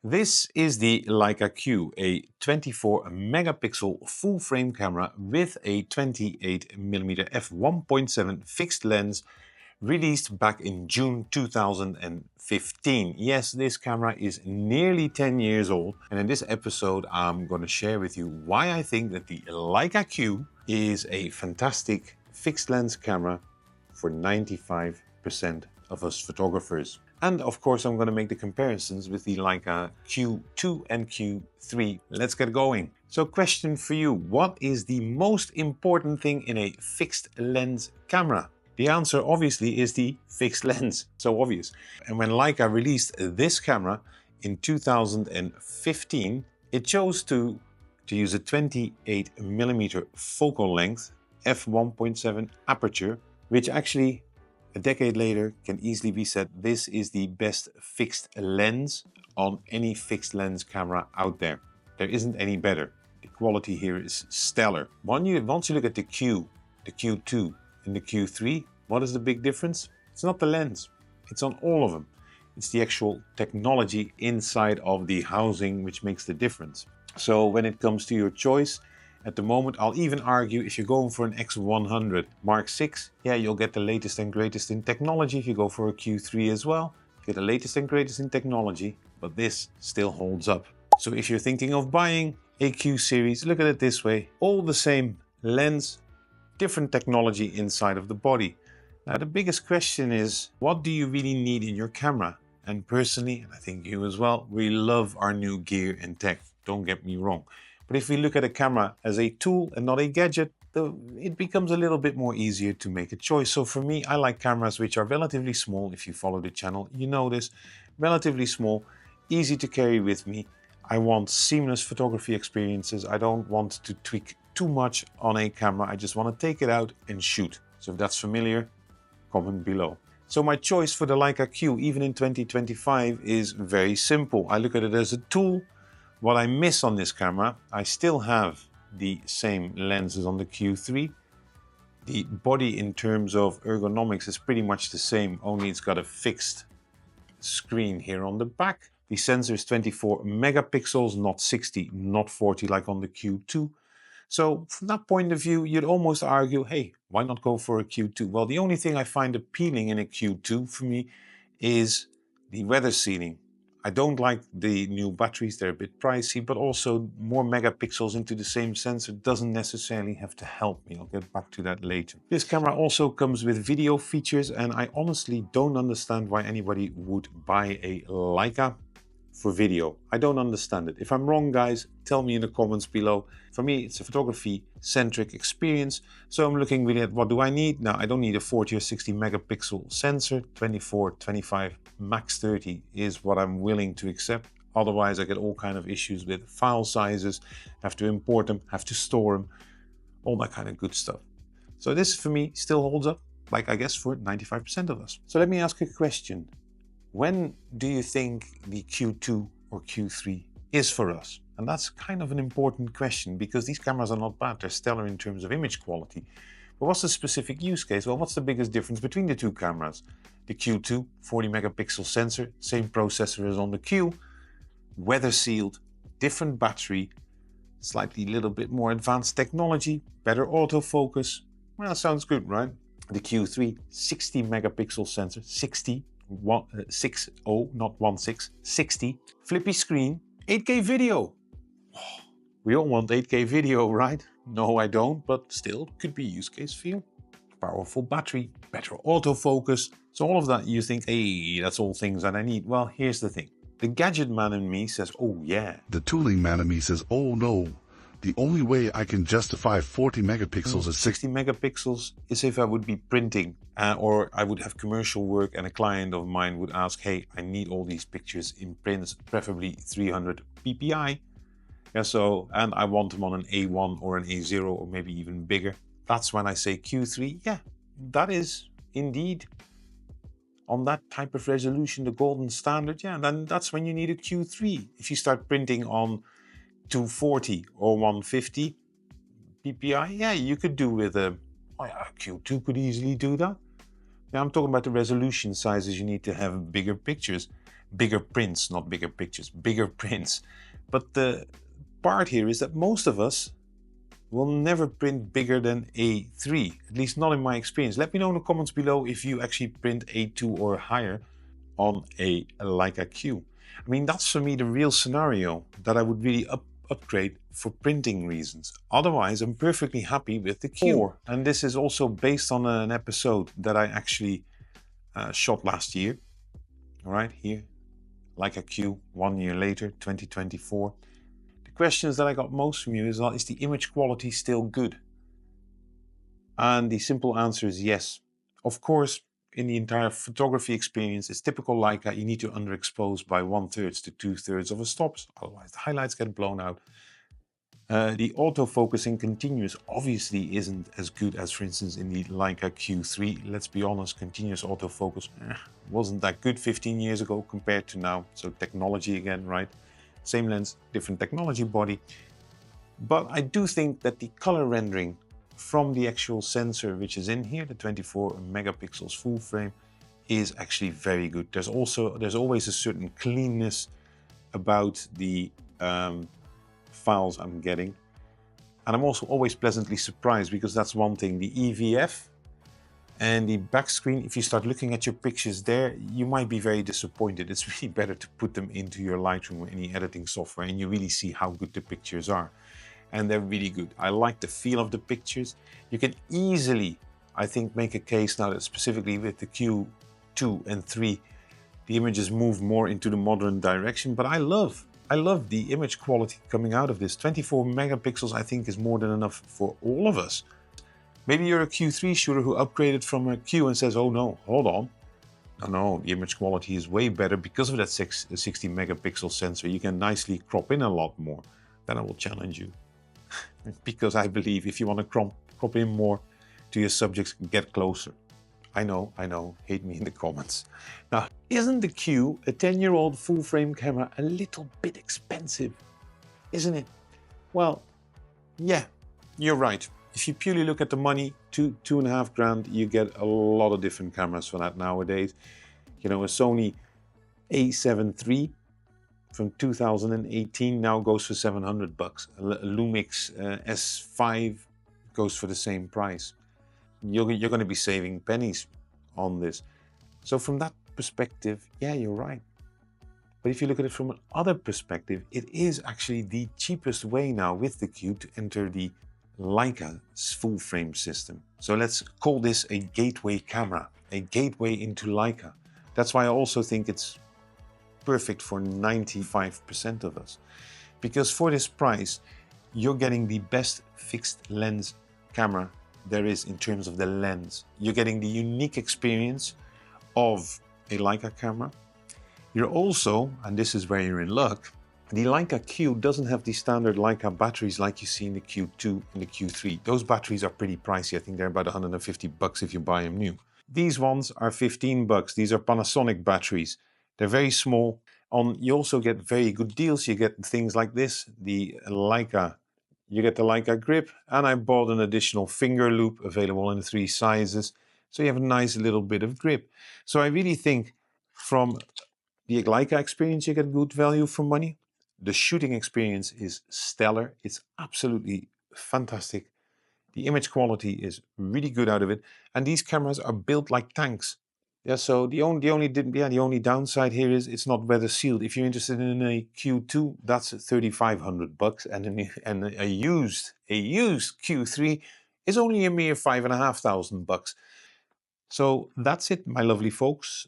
This is the LEICA Q, a 24 megapixel full frame camera with a 28mm f1.7 fixed lens, released back in June 2015. Yes, this camera is nearly 10 years old, and in this episode I'm going to share with you why I think that the LEICA Q is a fantastic fixed lens camera for 95% of us photographers. And of course I'm going to make the comparisons with the LEICA Q2 and Q3. Let's get going. So question for you, what is the most important thing in a fixed lens camera? The answer obviously is the fixed lens, so obvious. And when LEICA released this camera in 2015, it chose to use a 28mm focal length, f1.7 aperture, which actually a decade later can easily be said this is the best fixed lens on any fixed lens camera out there. There isn't any better. The quality here is stellar. Once you look at the Q, the Q2 and the Q3, what is the big difference? It's not the lens, it's on all of them. It's the actual technology inside of the housing which makes the difference. So when it comes to your choice, at the moment, I'll even argue if you're going for an X100 Mark VI, yeah, you'll get the latest and greatest in technology. If you go for a Q3 as well, you get the latest and greatest in technology, but this still holds up. So if you're thinking of buying a Q series, look at it this way. All the same lens, different technology inside of the body. Now, the biggest question is, what do you really need in your camera? And personally, and I think you as well, we love our new gear and tech. Don't get me wrong. But if we look at a camera as a tool and not a gadget, it becomes a little bit more easier to make a choice. So for me, I like cameras which are relatively small. If you follow the channel, you know this. Relatively small, easy to carry with me. I want seamless photography experiences. I don't want to tweak too much on a camera. I just want to take it out and shoot. So if that's familiar, comment below. So my choice for the LEICA Q, even in 2025, is very simple. I look at it as a tool. What I miss on this camera, I still have the same lenses on the Q3. The body in terms of ergonomics is pretty much the same, only it's got a fixed screen here on the back. The sensor is 24 megapixels, not 60, not 40 like on the Q2. So from that point of view, you'd almost argue, hey, why not go for a Q2? Well, the only thing I find appealing in a Q2 for me is the weather sealing. I don't like the new batteries, they're a bit pricey, but also more megapixels into the same sensor doesn't necessarily have to help me. I'll get back to that later. This camera also comes with video features, and I honestly don't understand why anybody would buy a LEICA for video. I don't understand it. If I'm wrong, guys, tell me in the comments below. For me, it's a photography-centric experience. So I'm looking really at what do I need? Now, I don't need a 40 or 60 megapixel sensor. 24, 25, max 30 is what I'm willing to accept. Otherwise, I get all kind of issues with file sizes, have to import them, have to store them, all that kind of good stuff. So this, for me, still holds up, like I guess for 95% of us. So let me ask a question. When do you think the Q2 or Q3 is for us? And that's kind of an important question because these cameras are not bad. They're stellar in terms of image quality. But what's the specific use case? Well, what's the biggest difference between the two cameras? The Q2, 40 megapixel sensor, same processor as on the Q, weather sealed, different battery, slightly little bit more advanced technology, better autofocus. Well, that sounds good, right? The Q3, 60 megapixel sensor, 60. 60, not 16, 60, flippy screen, 8K video. We all want 8K video, right? No, I don't, but still could be use case for you. Powerful battery, better autofocus. So all of that you think, hey, that's all things that I need. Well, here's the thing. The gadget man in me says, oh yeah. The tooling man in me says, oh no. The only way I can justify 40 megapixels is 60 megapixels is if I would be printing or I would have commercial work and a client of mine would ask, hey, I need all these pictures in prints, preferably 300 ppi. Yeah, so, and I want them on an A1 or an A0 or maybe even bigger. That's when I say Q3. Yeah, that is indeed on that type of resolution, the golden standard. Yeah, then that's when you need a Q3. If you start printing on 240 or 150 ppi, yeah, you could do with a Q2 could easily do that. Now I'm talking about the resolution sizes. You need to have bigger pictures. bigger prints, not bigger pictures, bigger prints. But the part here is that most of us will never print bigger than A3, at least not in my experience. Let me know in the comments below if you actually print A2 or higher on a LEICA Q. I mean, that's for me the real scenario that I would really upgrade for printing reasons. Otherwise, I'm perfectly happy with the Q. And this is also based on an episode that I actually shot last year. All right, here, LEICA Q 1 year later, 2024. The questions that I got most from you is the image quality still good? And the simple answer is yes. Of course, in the entire photography experience, it's typical LEICA, you need to underexpose by 1/3 to 2/3 of a stop, otherwise the highlights get blown out. The autofocusing continuous obviously isn't as good as, for instance, in the LEICA Q3. Let's be honest, continuous autofocus wasn't that good 15 years ago compared to now. So technology again, right? Same lens, different technology body. But I do think that the color rendering from the actual sensor, which is in here, the 24 megapixels full frame, is actually very good. There's always a certain cleanness about the files I'm getting. And I'm also always pleasantly surprised, because that's one thing, the EVF and the back screen, if you start looking at your pictures there, you might be very disappointed. It's really better to put them into your Lightroom or any editing software and you really see how good the pictures are. And they're really good. I like the feel of the pictures. You can easily, I think, make a case now that specifically with the Q2 and 3, the images move more into the modern direction, but I love the image quality coming out of this. 24 megapixels, I think, is more than enough for all of us. Maybe you're a Q3 shooter who upgraded from a Q and says, oh no, hold on. No, the image quality is way better because of that 60 megapixel sensor. You can nicely crop in a lot more. Then I will challenge you. Because I believe if you want to crop in more to your subjects, get closer. I know, hate me in the comments. Now, isn't the Q, a 10-year-old full frame camera, a little bit expensive? Isn't it? Well, yeah, you're right. If you purely look at the money, $2.5 grand, you get a lot of different cameras for that nowadays. You know, a Sony A7 III from 2018 now goes for $700. A Lumix S5 goes for the same price. You're going to be saving pennies on this. So from that perspective, yeah, you're right. But if you look at it from another perspective, it is actually the cheapest way now with the Q to enter the LEICA full frame system. So let's call this a gateway camera, a gateway into LEICA. That's why I also think it's perfect for 95% of us. Because for this price, you're getting the best fixed lens camera there is in terms of the lens. You're getting the unique experience of a LEICA camera. You're also, and this is where you're in luck, the LEICA Q doesn't have the standard LEICA batteries like you see in the Q2 and the Q3. Those batteries are pretty pricey. I think they're about $150 if you buy them new. These ones are $15. These are Panasonic batteries. They're very small. You also get very good deals. You get things like this, the LEICA. You get the LEICA grip, and I bought an additional finger loop available in 3 sizes. So you have a nice little bit of grip. So I really think from the LEICA experience, you get good value for money. The shooting experience is stellar. It's absolutely fantastic. The image quality is really good out of it. And these cameras are built like tanks. Yeah, so the only downside here is it's not weather sealed. If you're interested in a Q2, that's $3,500, and a used Q3 is only a mere $5,500. So that's it, my lovely folks.